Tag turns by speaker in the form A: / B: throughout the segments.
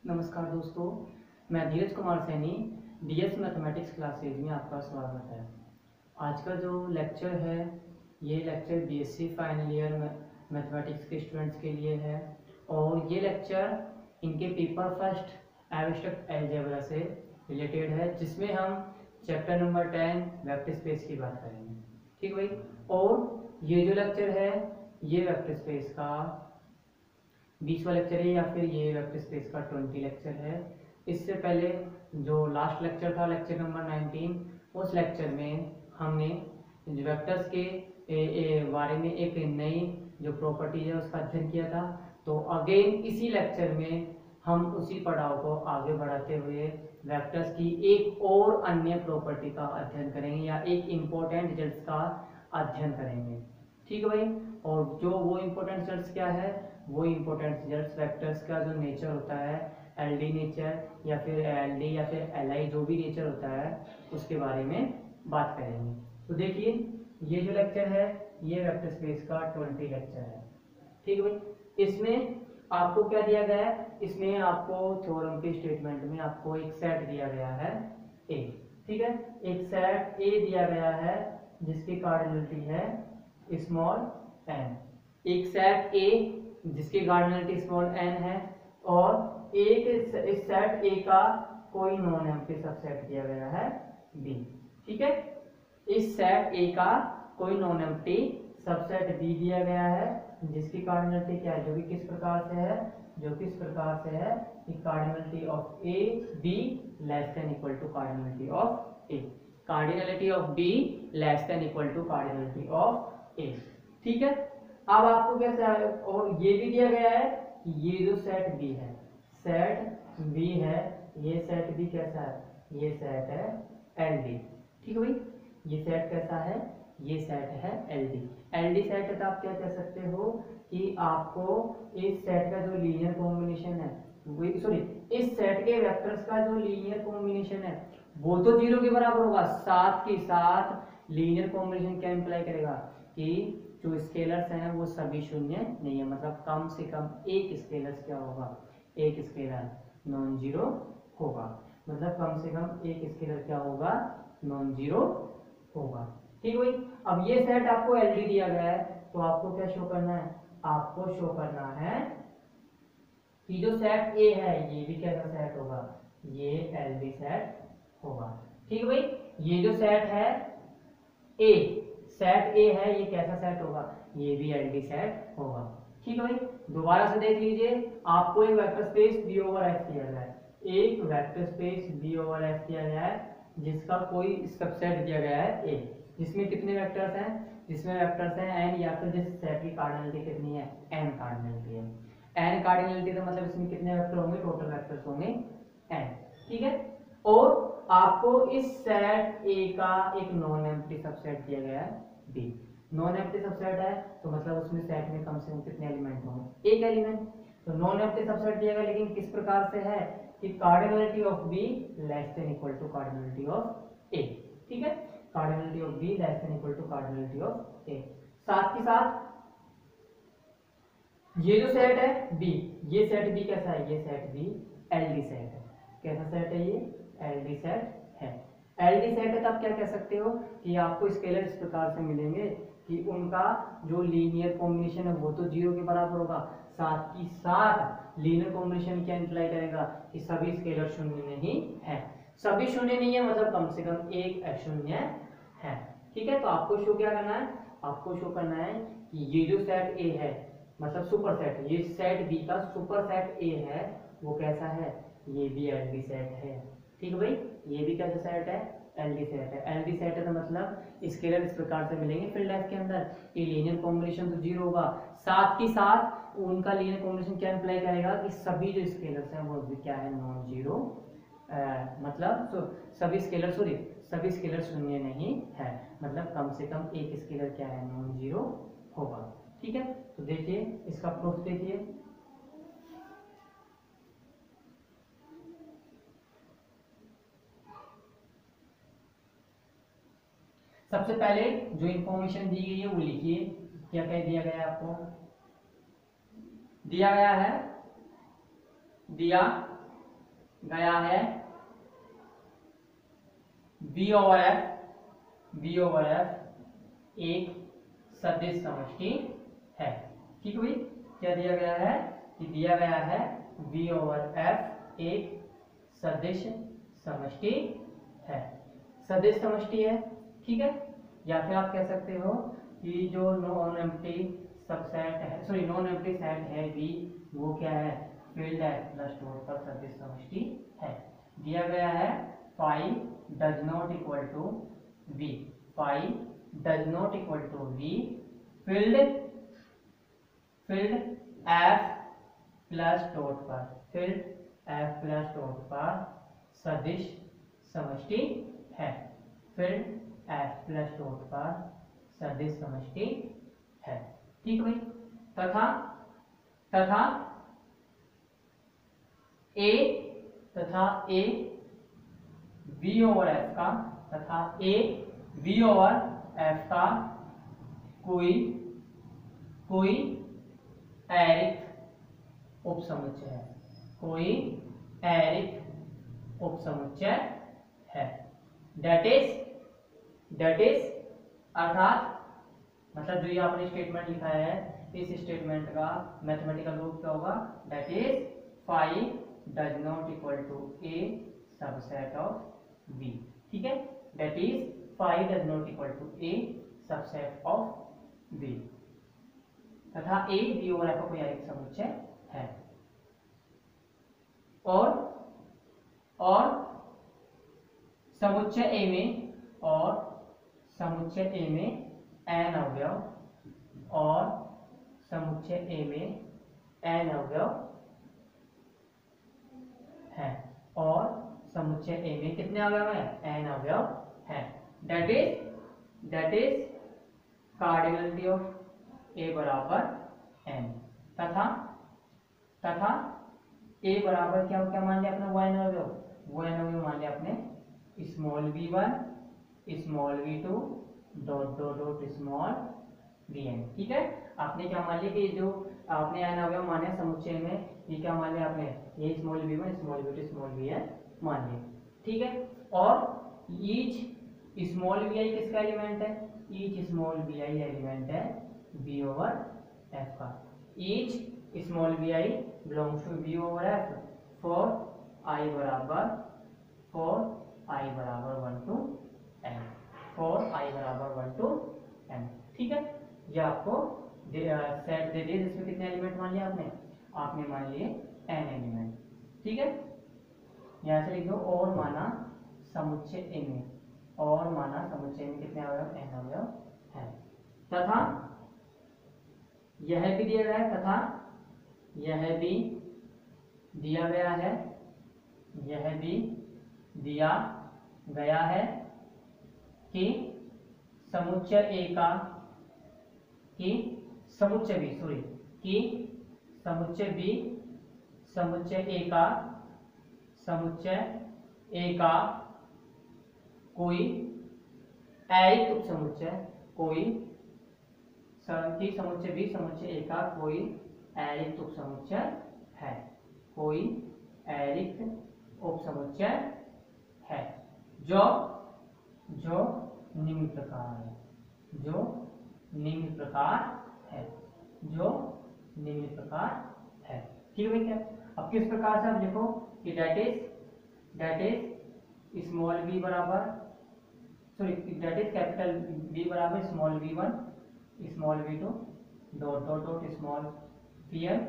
A: नमस्कार दोस्तों, मैं Dheeraj Kumar Saini DS mathematics classes में आपका स्वागत है। आज का जो लेक्चर है ये lecture BSc final year mathematics के स्टूडेंट्स के लिए है और ये लेक्चर इनके पेपर फर्स्ट एब्स्ट्रैक्ट अलजेब्रा से रिलेटेड है, जिसमें हम चैप्टर नंबर 10 वेक्टर स्पेस की बात करेंगे। ठीक भाई। और ये जो लेक्चर है ये वेक्टर स्पेस का 20वां लेक्चर है या फिर ये वेक्टर स्पेस का 20 लेक्चर है। इससे पहले जो लास्ट लेक्चर था, लेक्चर नंबर 19, उस लेक्चर में हमने वेक्टर्स के बारे में एक नई जो प्रॉपर्टी है उसका अध्ययन किया था। तो अगेन इसी लेक्चर में हम उसी पड़ाव को आगे बढ़ाते हुए वेक्टर्स की एक और अन्य प्रॉपर्टी का अध्ययन करेंगे या एक इम्पोर्टेंट रिजल्ट का अध्ययन करेंगे। ठीक है भाई। और जो वो इम्पोर्टेंट रिजल्ट क्या है, वो इम्पोर्टेंट रिजल्ट वेक्टर्स का जो नेचर होता है, एलडी नेचर या फिर एलडी या फिर एलआई जो भी नेचर होता है उसके बारे में बात करेंगे। तो देखिए ये जो लेक्चर है ये वेक्टर स्पेस का 20 लेक्चर है। ठीक है भाई। इसमें आपको क्या दिया गया है, इसमें आपको थ्योरम के स्टेटमेंट में आपको एक सेट दिया गया है ए। ठीक है, एक सेट ए दिया गया है जिसकी कार्डिनलिटी है स्मॉल एन। एक सेट ए जिसकी कार्डिनलिटी स्मॉल एन है और एक इस सेट ए का कोई नॉन एम्प्टी सबसेट दिया गया है बी। ठीक है, इस सेट ए का कोई नॉन एम्प्टी सबसेट बी दिया गया है जिसकी कार्डिनलिटी क्या है, जो कि किस प्रकार से है, जो किस प्रकार से है कि cardinality of A B less than equal to cardinality of A, cardinality of B less than equal to cardinality of A. ठीक है, अब आपको कैसे और ये भी दिया गया है कि ये जो सेट बी है, सेट बी है, ये सेट बी कैसा है, ये सेट है एलडी। ठीक है भाई, ये सेट कैसा है, ये सेट है एलडी। एलडी सेट है तो आप क्या कह सकते हो कि आपको इस सेट का जो लीनियर कॉम्बिनेशन है, इस सेट के वेक्टर्स का जो लीनियर कॉम्बिनेशन है वो तो 0 के बराबर होगा। साथ के साथ लीनियर कॉम्बिनेशन क्या इंप्लाई करेगा कि जो स्केलर्स हैं वो सभी शून्य नहीं है, मतलब कम से कम एक स्केलर क्या होगा, एक स्केलर नॉन जीरो होगा, मतलब कम से कम एक स्केलर क्या होगा, नॉन जीरो होगा। ठीक है भाई। अब ये सेट आपको एलडी दिया गया है तो आपको क्या शो करना है, आपको शो करना है कि जो सेट ए है ये भी कैसा सेट होगा, ये एलडी सेट होगा। ठीक है भाई, ये जो सेट है ए, सेट ए है, ये कैसा सेट होगा, ये भी एलडी सेट होगा। ठीक है भाई, दोबारा से देख लीजिए, आपको एक vector space B over F दिया गया है, एक vector space B over F दिया गया है जिसका कोई सबसेट दिया गया है ए, जिसमें कितने वेक्टर्स हैं, जिसमें वेक्टर्स हैं एन, या फिर जिस सेट की कार्डिनलिटी कितनी है, एन कार्डिनलिटी है। एन कार्डिनलिटी तो मतलब इसमें कितने वेक्टर होंगे, टोटल वेक्टर्स होंगे एन। ठीक है, और आपको इस सेट ए का एक नॉन एम्प्टी सबसेट दिया गया है बी। नॉन एम्प्टी सबसेट है तो मतलब उसमें सेट में कम से कम कितने एलिमेंट होंगे, एक एलिमेंट। तो नॉन एम्प्टी सबसेट दिया गया, लेकिन किस प्रकार से है कि cardinality of B less than equal to cardinality of A. ठीक है, cardinality of B less than equal to cardinality of A. साथ ही साथ ये जो सेट है बी, ये सेट बी कैसा है, ये सेट बी एलडी सेट है। कैसा सेट है, ये एलडी सेट है। एलडी सेट है तो आप क्या कह सकते हो कि आपको स्केलर इस प्रकार से मिलेंगे कि उनका जो लीनियर कॉम्बिनेशन है वो तो 0 के बराबर होगा, साथ ही साथ लीनियर कॉम्बिनेशन क्या इंप्लाई करेगा कि सभी स्केलर शून्य नहीं है। सभी शून्य नहीं है मतलब कम से कम एक अशून्य है। ठीक है, तो आपको शो क्या करना है, आपको शो करना है कि ये जो सेट ए है, मतलब सुपर सेट है, ये सेट बी का सुपर सेट ए है, वो कैसा है, ये भी एलडी सेट है। ठीक है भाई, ये भी कैसा सेट है, एलडी सेट है। एलडी सेट है तो मतलब स्केलर इस प्रकार से मिलेंगे फील्ड एफ के अंदर कि लीनियर कॉम्बिनेशन तो 0 होगा, साथ ही साथ उनका लीनियर कॉम्बिनेशन क्या इंप्लाई करेगा कि सभी जो स्केलर्स हैं वो भी क्या है, नॉन जीरो, मतलब सभी स्केलर सभी स्केलर शून्य नहीं है, मतलब कम से कम एक स्केलर क्या है, नॉन जीरो होगा। ठीक है, तो देखिए इसका प्रूफ देखिए। सबसे पहले जो इंफॉर्मेशन दी गई है वो लिखिए, क्या क्या दिया गया है आपको, दिया गया है, दिया गया है V ओवर F एक सदिश समष्टि है। ठीक है भाई, क्या दिया गया है कि दिया गया है V ओवर F एक सदिश समष्टि है, सदिश समष्टि है। ठीक है, या फिर आप कह सकते हो कि जो नॉन एम्प्टी सबसेट है, सॉरी नॉन एम्प्टी सेट है V, वो क्या है, फील्ड F प्लस डॉट पर सदिश समष्टि है। दिया गया है phi does not equal to V, phi does not equal to V field F plus dot पर, फील्ड F प्लस डॉट पर सदिश समष्टि है, फील्ड F प्लस डॉट पर सदिश समष्टि है। ठीक है भाई, तथा A V ओवर F का, तथा A V ओवर F का कोई एरिक उपसमुच्चय है, कोई एरिक उपसमुच्चय है। दैट इज अर्थात मतलब जो ये आपने स्टेटमेंट लिखा है, इस स्टेटमेंट का मैथमेटिकल रूप क्या होगा, that is phi does not equal to a subset of V। ठीक है, that is phi does not equal to a subset of V, तथा A V ओवर F का कोई एक समुच्चय है। और समुच्चय A में, और समुच्चय A में n अवयव, और समुच्चय A में n अवयव है, और समुच्चय A में कितने अवयव हैं, n अवयव हैं। That is cardinality of A बराबर n, तथा A बराबर क्या मान लिया अपने, वो n अवयव मान लिया अपने small v1 small v2 dot dot dot small vn। ठीक है, आपने क्या मान लिया कि जो आपने n अवयव माने समुच्चय में, ये क्या मान लिया आपने, ये small v1 small v2 small vn मान लिया। ठीक है, और ईच स्मॉल vi किसका एलिमेंट है, ईच स्मॉल vi एलिमेंट है V ओवर F का, each small vi belongs to V over F for I बराबर 1 to n, फॉर I बराबर 1 to n। ठीक है, ये आपको सेट दे दिए जिसमें कितने एलिमेंट मान लिया आपने मान लिए n एलिमेंट। ठीक है, यहाँ से लिख दो, और माना समुच्चय A में, और माना समुच्चय में कितने अवयव, n अवयव है, तथा यह भी दिया गया है, तथा यह भी दिया गया है, यह भी दिया गया है कि समुच्चय A का, कि समुच्चय B, सॉरी, कि समुच्चय B, समुच्चय A का, समुच्चय A का कोई एरिक उपसमुच्चय, कोई कि समुच्चय B समुच्चय A का कोई एरिक उपसमुच्चय है, कोई एरिक उपसमुच्चय है, जो निम्न प्रकार है, जो निम्न प्रकार है, जो निम्न प्रकार है। ठीक है क्या, अब किस प्रकार से आप लिखो कि दैट इज स्मॉल v बराबर, sorry that is capital V बराबर small v1 small v2 dot dot dot small vn,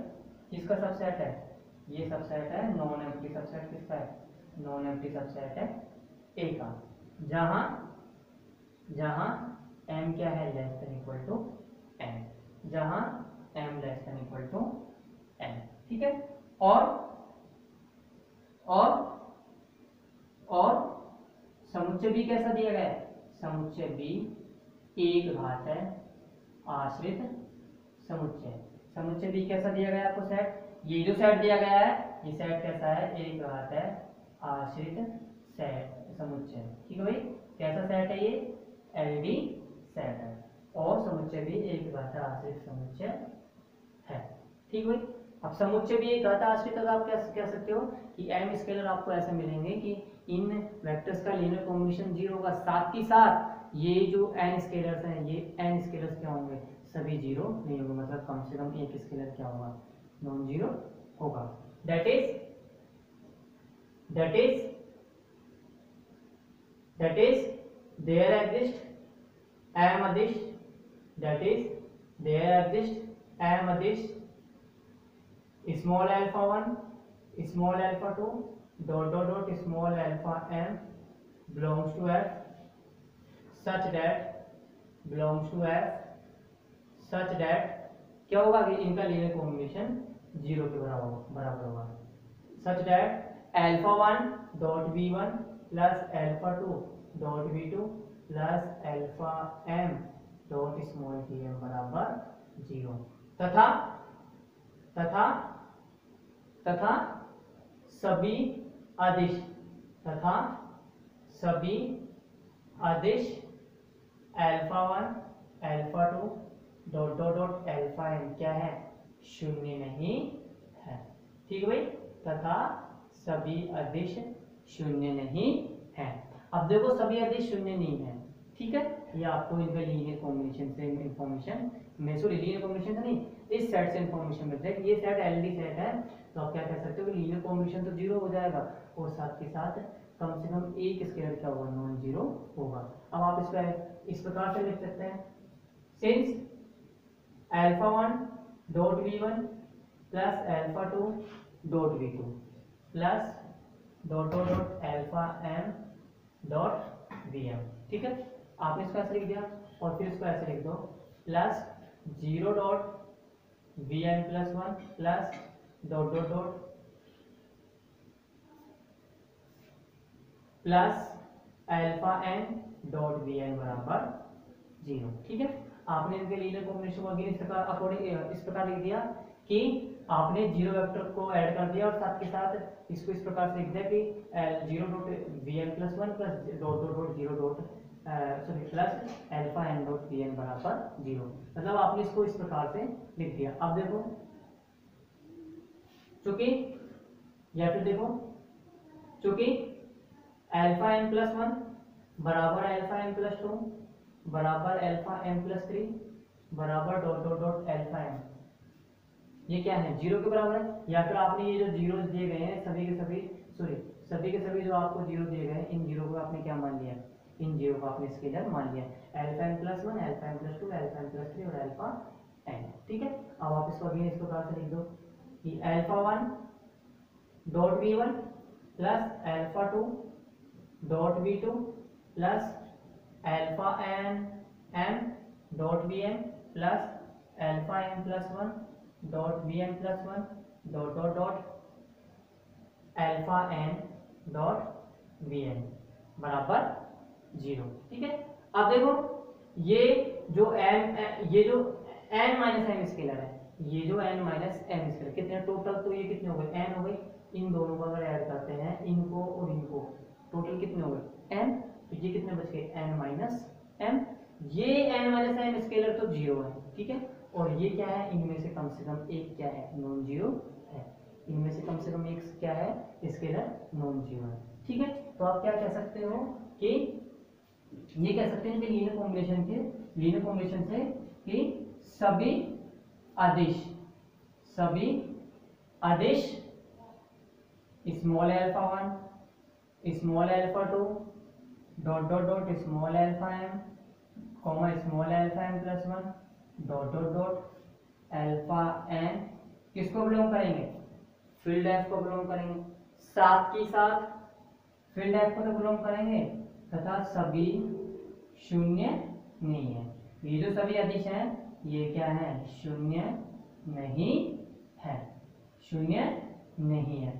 A: किसका सबसेट है, ये सबसेट है नॉन एम्प्टी सबसेट, किसका है, नॉन एम्प्टी सबसेट है A का, जहां m क्या है, less than equal to n, जहां m less than equal to n। ठीक है, और समुच्चय B कैसा दिया गया है, समुच्चय B एक घात है आश्रित समुच्चय, समुच्चय B कैसा दिया गया है आपको सेट, ये जो सेट दिया गया है, ये सेट कैसा है, एक घात है आश्रित सेट समुच्चय। ठीक है भाई, कैसा सेट है ये, LD सेट है, और समुच्चय भी एक घात आश्रित समुच्चय है। ठीक भाई, अब समुच्चय भी एक घात आश्रित है, तो आप क्या कह सकते हो कि m स्केलर आपको ऐसे मिलेंगे कि इन वेक्टर्स का लीनियर कॉम्बिनेशन 0 होगा। साथ ही साथ ये जो n स्केलर्स हैं, ये n स्केलर्स क्या होंगे, सभी 0 नहीं होंगे, मतलब कम से कम एक स्केलर क्या होगा, नॉन जीरो होगा। That is there exist m अदिश, that is there exists m अदिश small alpha 1 small alpha 2 dot dot dot small alpha m belongs to f such that क्या होगा कि इनका लीनियर कॉम्बिनेशन 0 के बराबर होगा। Such that alpha 1 dot v1 plus alpha 2 dot v2 plus alpha m dot small vm बराबर 0 तथा सभी अदिश alpha 1 alpha 2 dot dot dot alpha m क्या है, शून्य नहीं है। ठीक है भाई, तथा सभी अदिश शून्य नहीं है। अब देखो सभी अदिश शून्य नहीं है, ठीक है, ये आपको इनका लीनियर कॉम्बिनेशन से इंफॉर्मेशन लीनियर कॉम्बिनेशन से नहीं, इस सेट से इंफॉर्मेशन मिलता है कि ये सेट एलडी सेट है, तो आप क्या कह सकते हो कि लीनियर कॉम्बिनेशन तो 0 हो जाएगा और साथ के साथ कम से कम एक स्केलर क्या होगा, नॉन जीरो होगा। अब आप इसका इस प्रकार से लिख सकते हैं, since alpha 1 dot v1 plus alpha 2 dot v2 plus dot dot dot alpha m dot vm। ठीक है, आपने इसको ऐसे लिख दिया और फिर इसको ऐसे लिख दो, plus 0 dot vn plus 1 plus dot dot dot plus alpha n dot vn बराबर 0। ठीक है, आपने इनके लीनियर कॉम्बिनेशन को अगेन इस प्रकार लिख दिया कि आपने 0 वेक्टर को ऐड कर दिया और साथ के साथ इसको इस प्रकार से लिख दिया कि 0 dot vn plus 1 plus dot dot dot 0 dot plus alpha n dot vn बराबर 0। मतलब आपने इसको इस प्रकार से लिख दिया। अब देखो चूंकि या फिर देखो चूंकि अल्फा m प्लस 1 बराबर अल्फा m प्लस 2 बराबर अल्फा m प्लस 3 बराबर dot dot dot alpha m, ये क्या है, 0 के बराबर है। या फिर आपने ये जो जीरो दिए गए हैं सभी के सभी जो आपको जीरो दिए गए हैं, इन जीरो को आपने क्या मान लिया, इन जीरो को आपने स्केलर मान लिया, alpha m plus 1 alpha m plus 2 alpha m plus 3 और अल्फा n। ठीक है, अब आप इसको अगेन इस प्रकार से लिख दो कि alpha 1 dot v1 plus alpha 2 dot v2 plus alpha m dot vm plus alpha m plus 1 dot vm plus 1 dot dot dot alpha n dot vm बराबर 0। ठीक है, अब देखो ये जो n माइनस m स्केलर है, ये जो n माइनस m स्केलर कितने टोटल, तो ये कितने हो गए, n हो गए। इन दोनों को अगर ऐड करते हैं, इनको और इनको, टोटल कितने हो गए n, तो ये कितने बच गए n माइनस m। ये n माइनस m स्केलर तो 0 है, ठीक है, और ये क्या है, इनमें से कम एक क्या है, नॉन जीरो है। इनमें से कम एक क्या है, स्केलर नॉन जीरो है। ठीक है, तो आप क्या कह सकते हो कि ये कह सकते हैं कि लीनियर कॉम्बिनेशन से कि सभी अदिश small alpha 1 small alpha 2 dot dot dot small alpha m comma small alpha m plus 1 dot dot dot alpha n किसको बिलोंग करेंगे, फील्ड एफ को बिलोंग करेंगे, साथ ही साथ फील्ड एफ को तो बिलोंग करेंगे तथा सभी शून्य नहीं है। ये जो सभी अदिश हैं ये क्या है, शून्य नहीं है।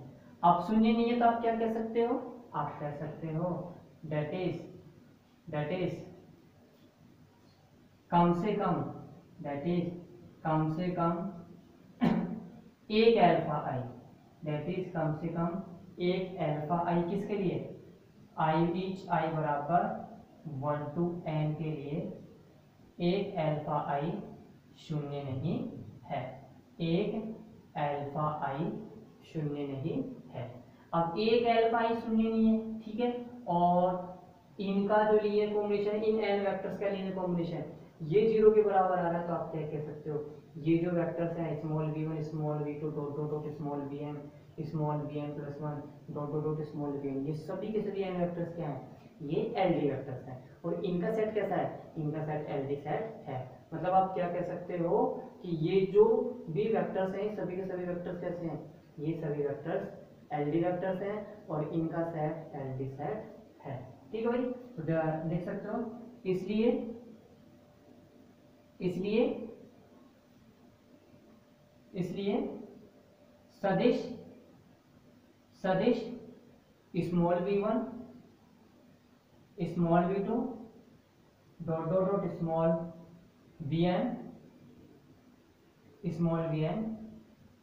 A: अब शून्य नहीं है तो आप क्या कह सकते हो, आप कह सकते हो दैट इज कम से कम एक alpha I, that is come से कम एक अल्फा आई किसके लिए, आई ईच आई बराबर 1 to n के लिए एक अल्फा आई शून्य नहीं है। एक अल्फा आई शून्य नहीं है। अब एक अल्फा आई शून्य नहीं है, ठीक है, और इनका जो linear combination, in an vectors का लीनियर कॉम्बिनेशन ये 0 के बराबर आ रहा है, तो आप क्या कह सकते हो, ये जो वेक्टर्स हैं small v1 small v2 dot dot dot small vn plus 1 dot dot dot small vn, ये सभी के सभी एन वेक्टर्स क्या हैं, ये एलडी वेक्टर्स हैं, और इनका सेट कैसा है, इनका सेट एलडी सेट है। मतलब आप क्या कह सकते हो कि ये जो भी वेक्टर्स हैं सभी के सभी वेक्टर्स कैसे हैं, ये सभी वेक्टर्स एलडी वेक्टर्स हैं और इनका सेट एलडी सेट है। ठीक है भाई, तो देख सकते हो, इसलिए इसलिए इसलिए सदिश सदिश small v1 small v2 dot dot dot small vn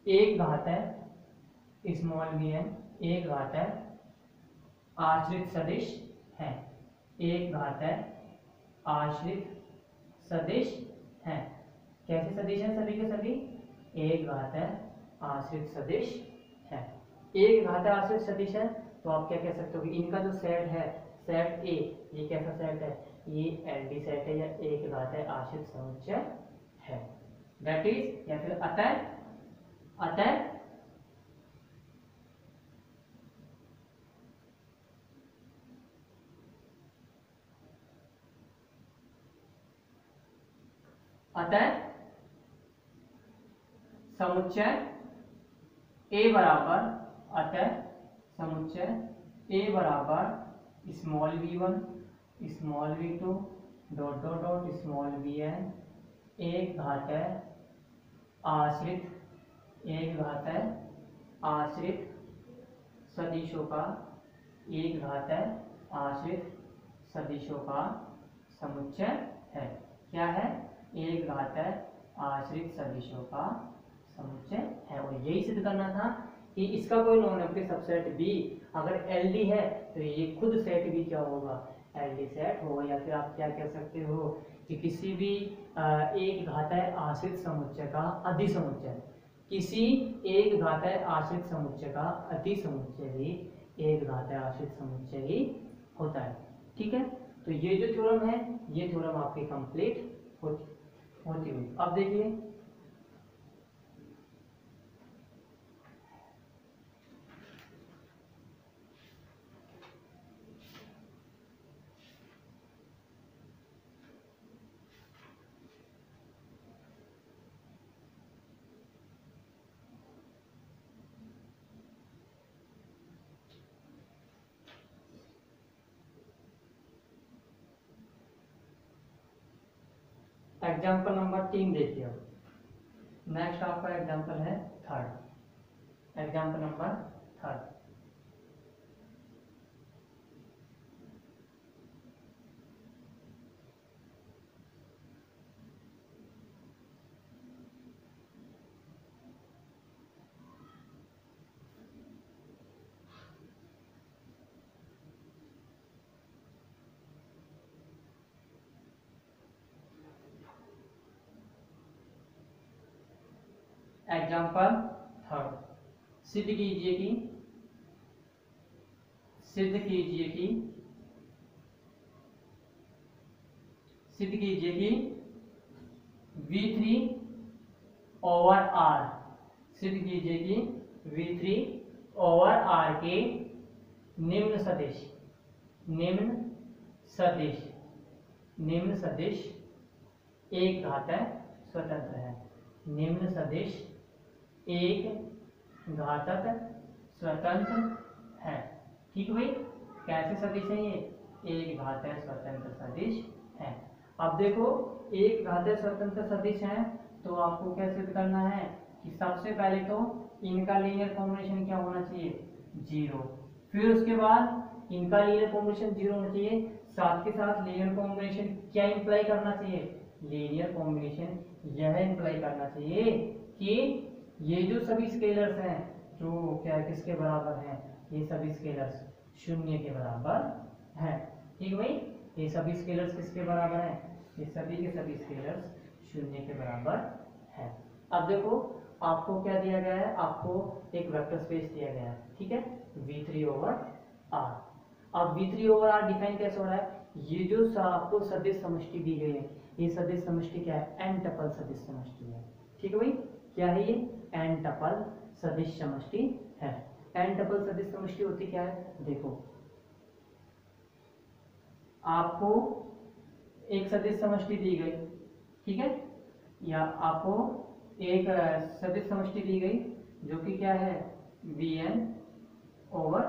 A: एक घात है, स्मॉल vn एक घात है आश्रित सदिश है, एक घात है आश्रित सदिश है। कैसे सदिश है सभी के सभी, एक घात है आश्रित सदिश है, एक घात है आश्रित सदिश है। तो आप क्या कह सकते हो कि इनका जो सेट है, सेट ए, ये कैसा सेट है, ये एलडी सेट है या एक घात है आश्रित समुच्चय है। दैट इज, या फिर अतः अतः अतः समुच्चय ए बराबर, अतः समुच्चय ए बराबर small v1 small v2 dot dot dot small vn एक घात है आश्रित, एक घात है आश्रित सदिशों का, एक घात है आश्रित सदिशों का समुच्चय है। क्या है, एक घात है आश्रित सदिशों का समुच्चय है। और यही सिद्ध करना था कि इसका कोई नॉन नेगेटिव सबसेट भी अगर एलडी है तो ये खुद सेट भी क्या होगा, एलडी सेट होगा। या फिर आप क्या कह सकते हो कि किसी भी एक घाताय आश्रित समुच्चय का अधिसमुच्चय, किसी एक घाताय आश्रित समुच्चय का अधिसमुच्चय भी एक घाताय आश्रित समुच्चय ही होता है। ठीक है, तो ये जो थ्योरम है, ये थ्योरम आपकी कंप्लीट होती हुई। अब देखिए एग्जाम्पल नंबर 3 देखिए। अब नेक्स्ट आपका एग्जाम्पल है third, example number third. Example third, सिद्ध कीजिए कि सिद्ध कीजिए कि सिद्ध कीजिए कि V3 ओवर R, सिद्ध कीजिए कि V3 ओवर R के निम्न सदिश, निम्न सदिश, निम्न सदिश एक घाताय स्वतंत्र है, निम्न सदिश एक घातक स्वतंत्र है। ठीक भाई, कैसे सदिश है ये, एक घाताय स्वतंत्र सदिश है। अब देखो एक घाताय स्वतंत्र सदिश है तो आपको क्या सिद्ध करना है कि सबसे पहले तो इनका लीनियर कॉम्बिनेशन क्या होना चाहिए, 0। फिर उसके बाद इनका लीनियर कॉम्बिनेशन 0 होना चाहिए, साथ के साथ लीनियर कॉम्बिनेशन क्या इंप्लाई करना चाहिए, लीनियर कॉम्बिनेशन यह इंप्लाई करना चाहिए कि ये जो सभी स्केलर्स हैं जो क्या किसके बराबर हैं, ये सभी स्केलर्स शून्य के बराबर हैं। ठीक भाई, ये सभी स्केलर्स किसके बराबर हैं, ये सभी के सभी स्केलर्स शून्य के बराबर हैं। अब देखो आपको क्या दिया गया है, आपको एक वेक्टर स्पेस दिया गया है, ठीक है, V3 ओवर R। अब V3 ओवर R डिफाइन कैसे हो रहा है, ये जो आपको सदिश समष्टि दी गई है, ये सदिश समष्टि क्या है, एन टपल सदिश समष्टि है, ठीक है भाई, क्या है ये, एन टपल सदिश समष्टि है। एन टपल सदिश समष्टि होती क्या है, देखो आपको एक सदिश समष्टि दी गई, ठीक है, या आपको एक सदिश समष्टि दी गई जो कि क्या है, Vn ओवर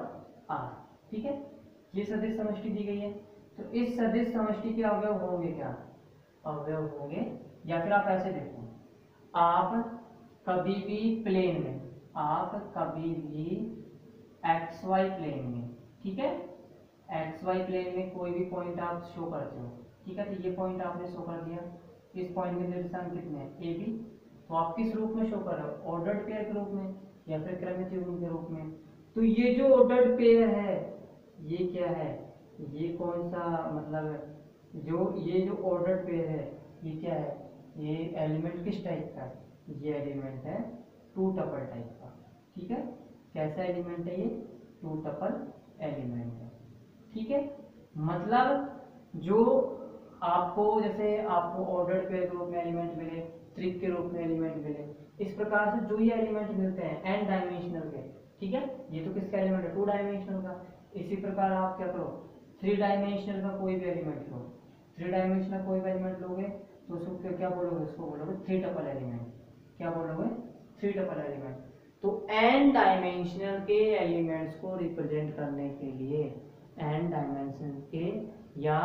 A: R, ठीक है, ये सदिश समष्टि दी गई है। तो इस सदिश समष्टि के अवयव होंगे क्या, अवयव होंगे, या फिर आप ऐसे देखो, आप कभी भी प्लेन में, आप कभी भी XY प्लेन में, ठीक है, XY प्लेन में कोई भी पॉइंट आप शो करते हो, ठीक है, तो ये पॉइंट आपने शो कर दिया, इस पॉइंट के निर्देशांक कितने हैं, AB, तो आप किस रूप में शो कर रहे हो, ऑर्डर्ड पेयर के रूप में या फिर क्रमित युग्म के रूप में। तो ये जो ऑर्डर्ड पेयर है ये क्या है, ये कौन सा मतलब जो ये जो ऑर्डर्ड पेयर है ये क्या है, ये एलिमेंट किस टाइप का है, ये एलिमेंट है टू टपल टाइप का, ठीक है, कैसा एलिमेंट है ये, टू टपल एलिमेंट है, ठीक है। मतलब जो आपको जैसे आपको ऑर्डर्ड पेयर के रूप में एलिमेंट मिले, ट्रिक के रूप में एलिमेंट मिले, इस प्रकार से जो ये एलिमेंट मिलते हैं एन डायमेंशनल के, ठीक है, ये तो किसका एलिमेंट है, टू डायमेंशनल का। इसी प्रकार आप क्या करो, थ्री डायमेंशनल का कोई भी एलिमेंट लो, थ्री डायमेंशनल कोई भी एलिमेंट लोगे तो उसको क्या बोलोगे, उसको बोलोगे थ्री टपल एलिमेंट, क्या बोलोगे, थ्री टपल एलिमेंट। तो एन डायमेंशनल के एलिमेंट्स को रिप्रेजेंट करने के लिए, एन डायमेंशन के या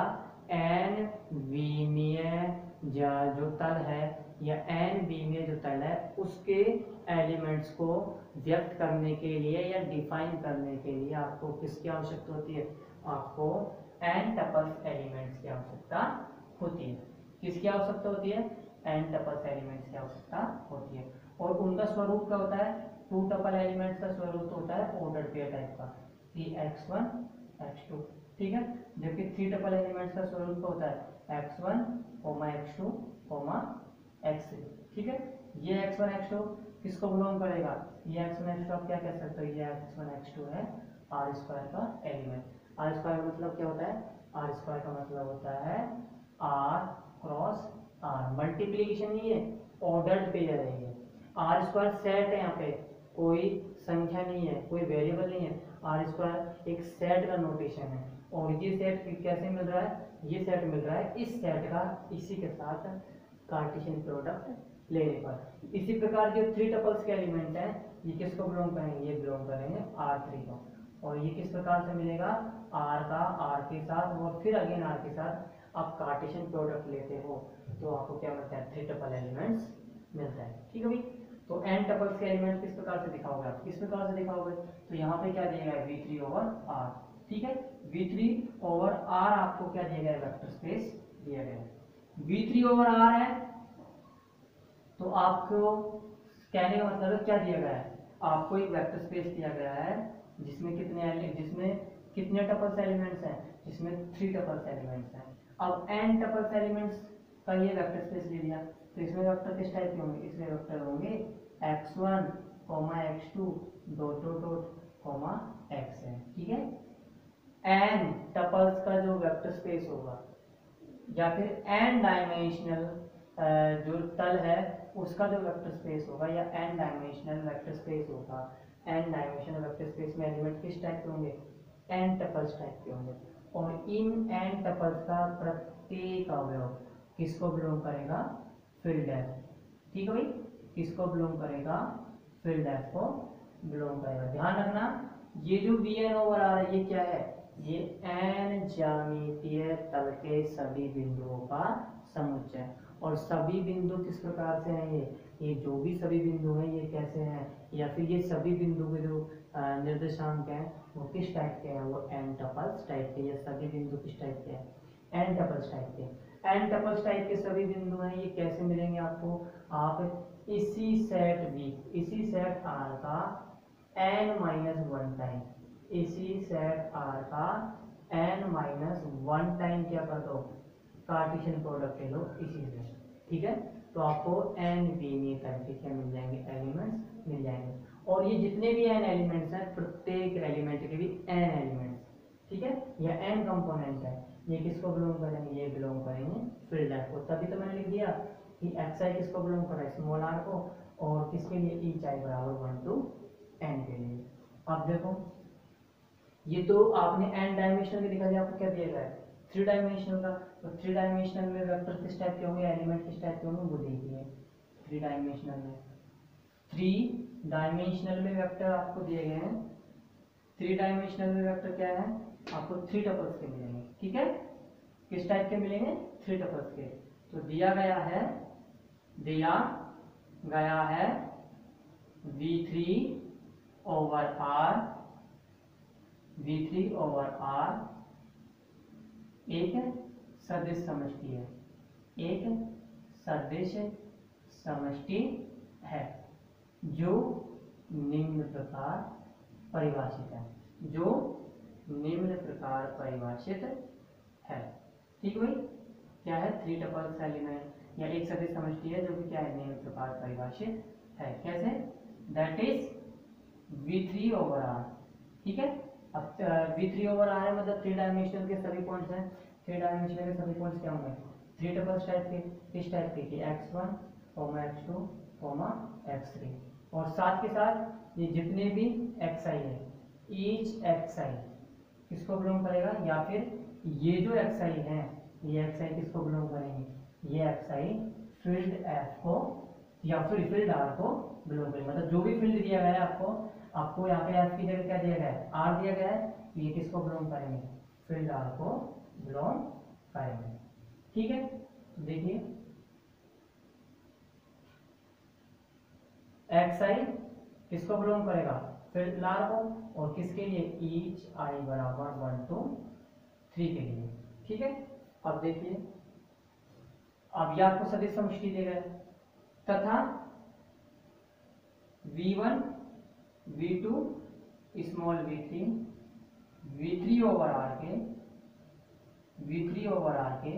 A: एन विमीय जो तल है या एन विमीय जो तल है उसके एलिमेंट्स को व्यक्त करने के लिए या डिफाइन करने के लिए आपको किसकी आवश्यकता होती है, आपको एन टपल्स एलिमेंट्स की आवश्यकता होती है। किसकी आवश्यकता होती है, एन टपल्स एलिमेंट्स की आवश्यकता होती है। और उनका स्वरूप क्या होता है, टू टपल एलिमेंट्स का स्वरूप होता है ऑर्डर पेयर टाइप का, x1 x2, ठीक है, जबकि थ्री टपल एलिमेंट्स का स्वरूप क्या होता है, x1 x2 x3, ठीक है। ये x1 x2 किसको बिलोंग करेगा, ये x1 x2 आप क्या कह सकते हो, ये x1 x2 है आर स्क्वायर का एलिमेंट। आर स्क्वायर का मतलब क्या होता है, आर स्क्वायर का मतलब होता है आर क्रॉस आर, मल्टीप्लीकेशन नहीं है, ऑर्डर्ड पेयर है ये। आर स्क्वायर सेट है, यहाँ पे कोई संख्या नहीं है, कोई वेरिएबल नहीं है, आर स्क्वायर एक सेट का नोटेशन है। और ये सेट कैसे मिल रहा है, ये सेट मिल रहा है इस सेट का इसी के साथ कार्टेशियन प्रोडक्ट लेने पर। इसी प्रकार जो थ्री टपल्स के एलिमेंट हैं ये किसको बिलोंग करेंगे, ये बिलोंग करेंगे R3 को। और ये किस प्रकार से मिलेगा, R का R के साथ और फिर अगेन R के साथ आप कार्टेशियन प्रोडक्ट लेते हो तो आपको क्या मिलता है, थ्री टपल एलिमेंट्स मिलता है, ठीक है भाई। तो एन टपल्स के एलिमेंट किस प्रकार से दिखाओगे आप, किस प्रकार से दिखाओगे, तो यहाँ पे क्या दिया गया है, V3 ओवर R, ठीक है, V3 ओवर R आपको क्या दिया गया है, वेक्टर स्पेस दिया गया है। V3 ओवर R है तो आपको कहने का मतलब क्या दिया गया है, आपको एक वेक्टर स्पेस दिया गया है जिसमें कितने टपल्स एलिमेंट्स हैं, जिसमें थ्री टपल्स एलिमेंट्स हैं। अब एन टपल्स एलिमेंट्स का ये वेक्टर स्पेस ले लिया तो इसमें वेक्टर किस टाइप के होंगे, इसमें वेक्टर होंगे x1 x2 dot dot dot x है, ठीक है। एन टपल्स का जो वेक्टर स्पेस होगा या फिर एन डायमेंशनल जो तल है उसका जो वेक्टर स्पेस होगा या एन डायमेंशनल वेक्टर स्पेस होगा, एन डायमेंशनल वेक्टर स्पेस में एलिमेंट किस टाइप के होंगे, एन टपल्स टाइप के होंगे। और इन एन टपल्स का प्रत्येक अवयव किसको बिलोंग करेगा, फील्ड एफ, ठीक है भाई, किसको बिलोंग करेगा, फील्ड एफ को बिलोंग करेगा। ध्यान रखना ये जो Vn ओवर आ रहा है ये क्या है, ये एन ज्यामितीय तल के सभी बिंदुओं का समुच्चय। और सभी बिंदु किस प्रकार से हैं, ये जो भी सभी बिंदु हैं ये कैसे हैं, या फिर ये सभी बिंदु के जो निर्देशांक हैं वो किस टाइप के हैं, वो एन टपल्स टाइप के। ये सभी बिंदु किस टाइप के हैं, एन टपल्स टाइप के। एन टपल्स टाइप के सभी बिंदु हैं, ये कैसे मिलेंगे आपको, आप इसी सेट V, इसी सेट R का n-1 टाइम, इसी सेट R का n-1 टाइम क्या कर दो, कार्टेशियन प्रोडक्ट ले लो इसी से, ठीक है। तो आपको एन वीने करके क्या मिल जाएंगे, एलिमेंट्स मिल जाएंगे। और ये जितने भी एन एलिमेंट्स हैं, प्रत्येक एलिमेंट के भी एन एलिमेंट्स, ठीक है, या एन कंपोनेंट है, ये किसको बिलोंग करेंगे, ये बिलोंग करेंगे फील्ड लाइफ को। तभी तो मैंने लिख दिया कि एक्स आई किसको बिलोंग कर रहा है, स्मॉल आर को, और किसके लिए ईच आई बराबर 1 to n के लिए। अब देखो ये तो आपने n डायमेंशनल में दिखा दिया, आपको क्या दिया गया है 3 डायमेंशनल का। तो 3 डायमेंशनल में वेक्टर किस टाइप के होंगे, एलिमेंट किस टाइप के होंगे वो देखिए। 3 डायमेंशनल में वेक्टर आपको दिए गए हैं। 3 डायमेंशनल में वेक्टर क्या है, आपको 3 टपल्स के मिलेंगे, ठीक है। किस टाइप के मिलेंगे, 3 टपल्स के। तो दिया गया है V3 over R एक सदिश समष्टि है, एक सदिश समष्टि है जो निम्न प्रकार परिभाषित है, जो निम्न प्रकार परिभाषित है, ठीक भाई। क्या है, 3 टपल्स एलिमेंट या एक सदिश समष्टि है जो कि क्या है, निम्न प्रकार परिभाषित है। कैसे, that is V3 over R, ठीक है। अब V3 over R है मतलब 3 डायमेंशनल के सभी पॉइंट्स हैं। 3 डायमेंशनल के सभी पॉइंट्स क्या होंगे, 3 टपल्स टाइप के, किस टाइप के कि x1, x2, x3, और साथ के साथ ये जितने भी xi है, ईच xi किसको बिलोंग करेगा, या फिर ये जो xi है, ये xi किसको बिलोंग करेंगे, ये xi फील्ड f को या फिर फील्ड r को बिलोंग करेंगे। मतलब जो भी फील्ड दिया गया है आपको यहाँ पे f की जगह क्या दिया गया है, r दिया गया है, ये किसको बिलोंग करेंगे, फील्ड r को बिलोंग करेंगे, ठीक है। देखिए xi किसको बिलोंग करेगा, फील्ड r को, और किसके लिए, ईच i बराबर 1 to 3 के लिए, ठीक है। अब देखिए, अब यह आपको सदिश समष्टि देगा तथा V1 V2 small v3 V3 over r के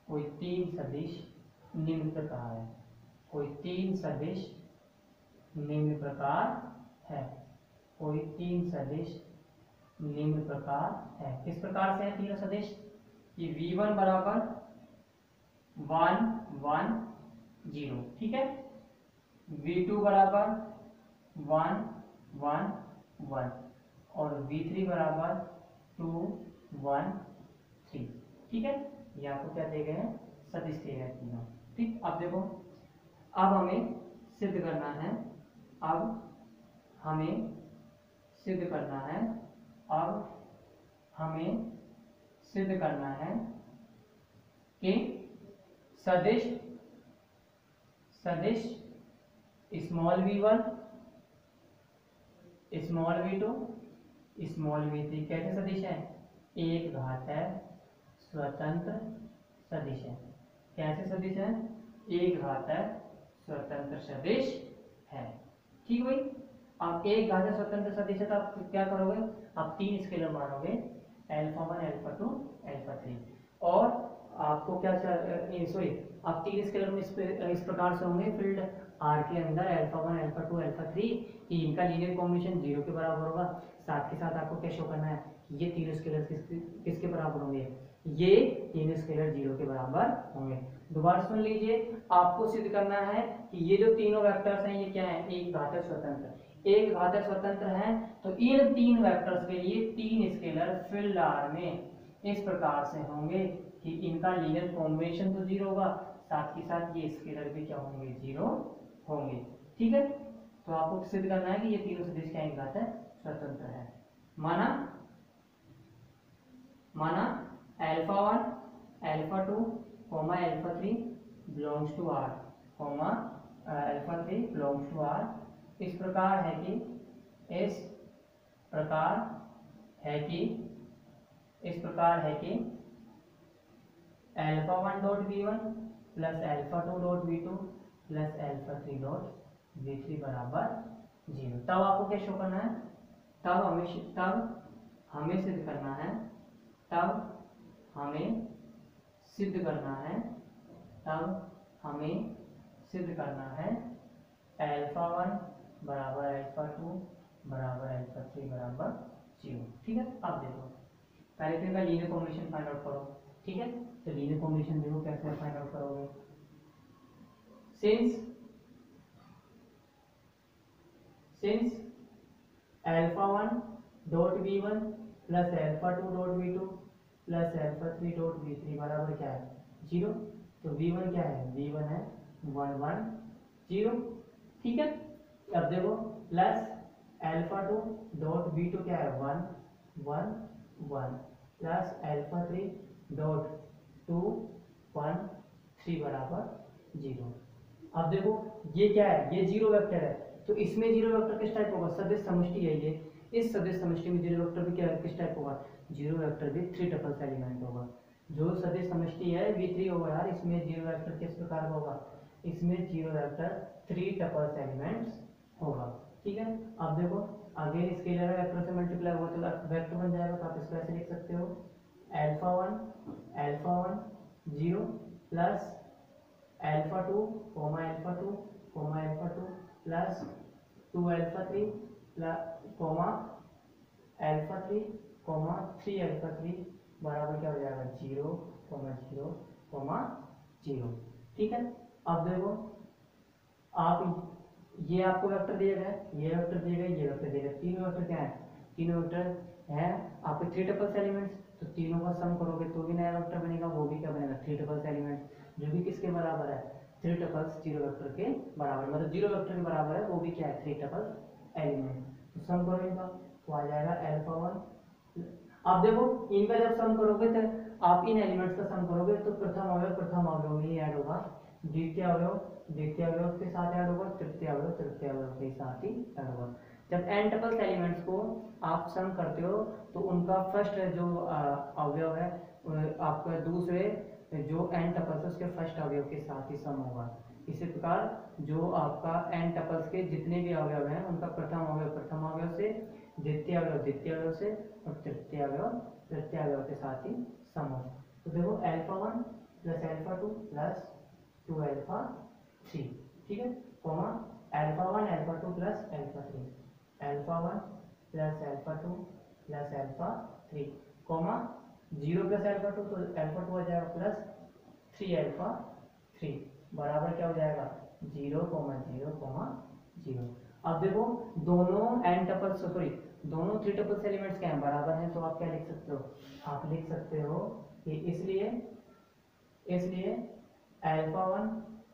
A: कोई 3 सदिश निम्न प्रकार है, कोई 3 सदिश निम्न प्रकार है, कोई 3 सदिश निम्न प्रकार है। किस प्रकार से है तीनों सदिश, कि V1 बराबर 1 1 0, ठीक है, V2 बराबर 1 1 1, और V3 बराबर 2 1 3, ठीक है। ये आपको क्या दिए गए हैं, सदिश दिए गए तीनों, ठीक। अब देखो, अब हमें सिद्ध करना है, अब हमें सिद्ध करना है, अब हमें सिद्ध करना है कि सदिश small v1 small v2 small v3 कैसे सदिश है, एक घात स्वतंत्र सदिश है। कैसे सदिश है, एक घात स्वतंत्र सदिश है, ठीक भाई। आप एक घात स्वतंत्र सदिश है तो आप क्या करोगे, आप 3 स्केलर मानोगे, अल्फा1 अल्फा2 अल्फा3, और आपको क्या सॉरी आप 3 स्केलर में इस प्रकार से होंगे, फील्ड आर के अंदर अल्फा1 अल्फा2 अल्फा3 कि इनका लीनियर कॉम्बिनेशन 0 के बराबर होगा। साथ के साथ आपको क्या शो करना है, ये तीनों स्केलर किसके बराबर होंगे, ये तीनों स्केलर 0 के बराबर होंगे। दोबारा सुन लीजिए, आपको सिद्ध करना है कि ये जो तीनों वेक्टर्स हैं ये क्या है, एक घात स्वतंत्र है। तो इन 3 वेक्टर्स के लिए 3 स्केलर फील्ड आर में इस प्रकार से होंगे कि इनका लीनियर कॉम्बिनेशन तो 0 होगा, साथ ही साथ ये स्केलर भी क्या होंगे, 0 होंगे, ठीक है। तो आपको सिद्ध करना है कि ये तीनों सदिश क्या एक घात स्वतंत्र है। माना alpha one alpha two alpha three belongs to R, alpha three belongs to R। इस प्रकार है कि alpha one dot v1 plus alpha two dot v2 plus alpha three dot v3 बराबर 0। तब आपको क्या शो करना है, तब हमें सिद्ध करना है, सिद्ध करना है अल्फा 1 बराबर अल्फा 2 बराबर अल्फा 3 बराबर 0। ठीक है, अब देखो पहले तो इनका लीनियर कॉम्बिनेशन फाइंड आउट करो। ठीक है, तो लीनियर कॉम्बिनेशन देखो कैसे फाइंड आउट करोगे। Since alpha 1 dot v1 plus alpha 2 dot v2 plus alpha 3 dot v3 बराबर क्या है 0। तो v1 क्या है, v1 है 1 1 0। ठीक है, अब देखो प्लस अल्फा 2 डॉट v2 क्या है 1 1 1 प्लस अल्फा 3 डॉट 2 1 3 बराबर 0। अब देखो ये क्या है, ये जीरो वेक्टर है, तो इसमें जीरो वेक्टर किस टाइप होगा, सदिश समष्टि है ये। इस सदिश समष्टि में जीरो वेक्टर भी क्या है, किस टाइप होगा, जीरो वेक्टर भी 3 टपल्स एलिमेंट होगा। जो सदिश समष्टि है v3 होगा यार, इसमें जीरो वेक्टर किस प्रकार का होगा, इसमें जीरो वेक्टर 3 टपल्स एलिमेंट्स होगा। ठीक है, अब देखो अगेन स्केलर वेक्टर से मल्टीप्लाई होगा तो वेक्टर बन जाएगा, तो आप इसको ऐसे लिख सकते हो alpha 1 0 plus alpha 2 comma alpha 2 comma alpha 2 plus 2 alpha 3 comma alpha 3 comma 3 alpha 3 बराबर क्या हो जाएगा 0 0 0। ठीक है, अब देखो आप ये आपको वेक्टर दिया गया, ये वेक्टर दिया गया, ये वेक्टर दिया गया, तीनों वेक्टर क्या है, तीनों वेक्टर है आपके 3 टपल्स एलिमेंट्स। तो तीनों का सम करोगे तो भी नया वेक्टर बनेगा, वो भी क्या बनेगा 3 टपल्स एलिमेंट्स, जो भी किसके बराबर है 3 टपल्स जीरो वेक्टर के बराबर, मतलब जीरो वेक्टर के बराबर है, वो भी क्या है 3 टपल्स एलिमेंट। तो सम करो इनका तो आ जाएगा अल्फा 1। अब देखो इनका जब सम करोगे तो आप इन एलिमेंट्स का सम करोगे तो प्रथम अवयव ही ऐड होगा, द्वितीय अवयव के साथ ऐड होगा, तृतीय अवयव के साथ ही ऐड होगा। जब n टपल्स एलिमेंट्स को आप सम करते हो तो उनका फर्स्ट जो अवयव है आपका दूसरे जो n टपल्स है उसके फर्स्ट अवयव के साथ ही सम होगा। इसी प्रकार जो आपका n टपल्स के जितने भी अवयव हैं उनका प्रथम अवयव से, द्वितीय अवयव से और तृतीय अवयव के साथ ही सम हो। तो देखो alpha 1 plus alpha 2 plus 2 alpha 3। ठीक है, comma alpha 1 alpha 2 plus alpha 3, alpha 1 plus alpha 2 plus alpha 3 comma 0 plus alpha 2 तो अल्फा 2 आ जाएगा प्लस 3 अल्फा 3 बराबर क्या हो जाएगा 0 0। अब देखो दोनों n टपल्स दोनों 3 टपल्स एलिमेंट्स क्या हैं, बराबर हैं, तो आप क्या लिख सकते हो, आप लिख सकते हो कि इसलिए alpha 1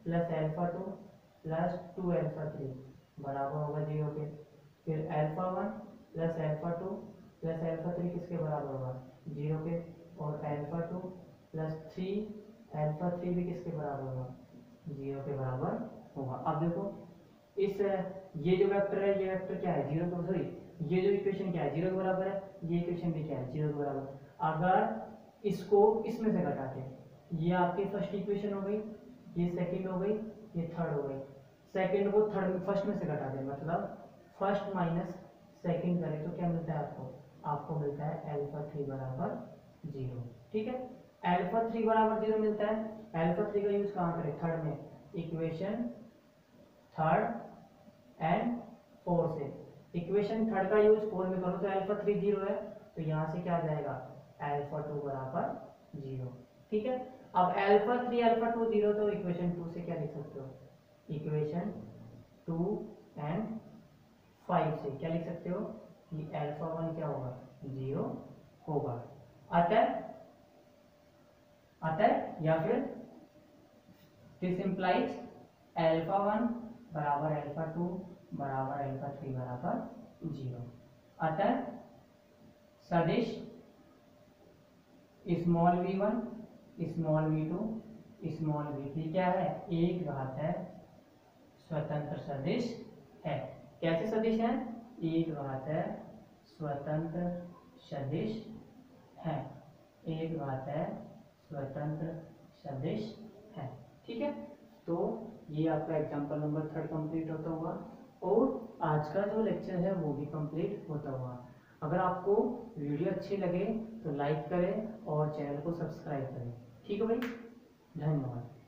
A: plus alpha 2 plus 2 alpha 3 बराबर होगा 0 के। फिर alpha 1 plus alpha 2 plus alpha 3 किसके बराबर होगा 0 के, और अल्फा 2 प्लस 3 अल्फा 3 भी किसके बराबर होगा 0 के बराबर होगा। अब देखो इस ये जो वेक्टर है, ये वेक्टर क्या है 0 तो ये जो इक्वेशन क्या है 0 के बराबर है, ये इक्वेशन भी क्या है 0 के बराबर। अगर इसको इसमें से घटाते, ये आपकी फर्स्ट इक्वेशन हो गई, ये सेकंड हो गई, ये थर्ड हो गई, सेकंड को फर्स्ट में से घटा दें, मतलब फर्स्ट माइनस सेकंड करें तो क्या मिलता है आपको मिलता है अल्फा 3 बराबर 0। ठीक है, अल्फा 3 बराबर 0 मिलता है। अल्फा 3 का यूज कहाँ करें, थर्ड में, इक्वेशन थर्ड एंड 4 से। इक्वेशन थर्ड का यूज 4 में करो तो अल्फा 3 0 है, तो यहाँ से क्या आ जाएगा अल्फा 2 बराबर 0। ठीक है, अब अल्फा 3 अल्फा 2 0, तो इक्वेशन 2 से क्या लिख सकते हो, इक्वेशन 2 एंड 5 से क्या लिख सकते हो कि अल्फा 1 क्या होगा 0 होगा। अतः या फिर दिस इंप्लाइज अल्फा 1 बराबर अल्फा 2 बराबर अल्फा 3 बराबर 0। अतः सदिश small v1 small v2 small v3 क्या है, एक घात स्वतंत्र सदिश है। कैसे सदिश है, एक घात स्वतंत्र सदिश है, एक घात स्वतंत्र सदिश है। ठीक है, तो ये आपका एग्जाम्पल नंबर 3 कंप्लीट होता हुआ और आज का जो लेक्चर है वो भी कंप्लीट होता हुआ। अगर आपको वीडियो अच्छी लगे तो लाइक करें और चैनल को सब्सक्राइब करें। ठीक है भाई, धन्यवाद।